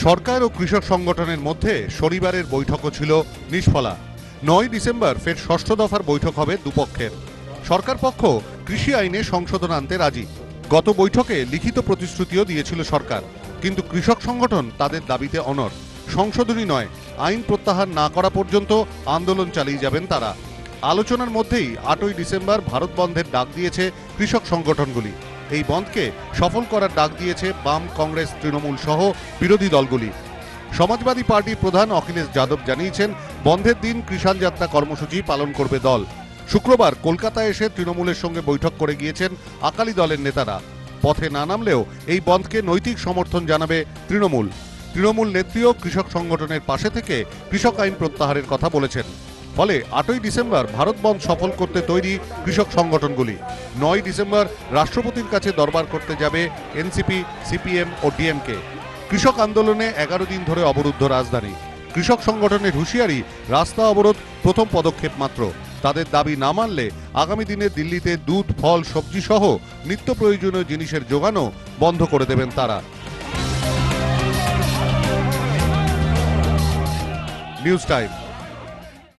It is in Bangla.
সরকার ও কৃষক সংগঠনের মধ্যে শনিবারের বৈঠকও ছিল নিষ্ফলা। ৯ ডিসেম্বর ফের ষষ্ঠ দফার বৈঠক হবে দুপক্ষের। সরকার পক্ষ কৃষি আইনে সংশোধন আনতে রাজি। গত বৈঠকে লিখিত প্রতিশ্রুতিও দিয়েছিল সরকার, কিন্তু কৃষক সংগঠন তাদের দাবিতে অনড়। সংশোধনী নয়, আইন প্রত্যাহার না করা পর্যন্ত আন্দোলন চালিয়ে যাবেন তারা। আলোচনার মধ্যেই ৮ই ডিসেম্বর ভারত বন্ধের ডাক দিয়েছে কৃষক সংগঠনগুলি। এই বন্ধকে সফল করার ডাক দিয়েছে বাম, কংগ্রেস, তৃণমূল সহ বিরোধী দলগুলি। সমাজবাদী পার্টির প্রধান অখিলেশ যাদব জানিয়েছেন, বন্ধের দিন কিষাণ যাত্রা কর্মসূচি পালন করবে দল। শুক্রবার কলকাতায় এসে তৃণমূলের সঙ্গে বৈঠক করে গিয়েছেন আকালি দলের নেতারা। পথে না নামলেও এই বন্ধকে নৈতিক সমর্থন জানাবে তৃণমূল। তৃণমূল নেত্রীও কৃষক সংগঠনের পাশে থেকে কৃষক আইন প্রত্যাহারের কথা বলেছেন। ফলে ৮ই ডিসেম্বর ভারত বন্ধ সফল করতে তৈরি কৃষক সংগঠনগুলি। ৯ ডিসেম্বর রাষ্ট্রপতির কাছে দরবার করতে যাবে এনসিপি, সিপিএম ও ডিএমকে। কৃষক আন্দোলনে ১১ দিন ধরে অবরুদ্ধ রাজধানী। কৃষক সংগঠনের হুঁশিয়ারি, রাস্তা অবরোধ প্রথম পদক্ষেপ মাত্র। তাদের দাবি না মানলে আগামী দিনে দিল্লিতে দুধ, ফল, সবজি সহ নিত্য প্রয়োজনীয় জিনিসের যোগানও বন্ধ করে দেবেন তারা। News time.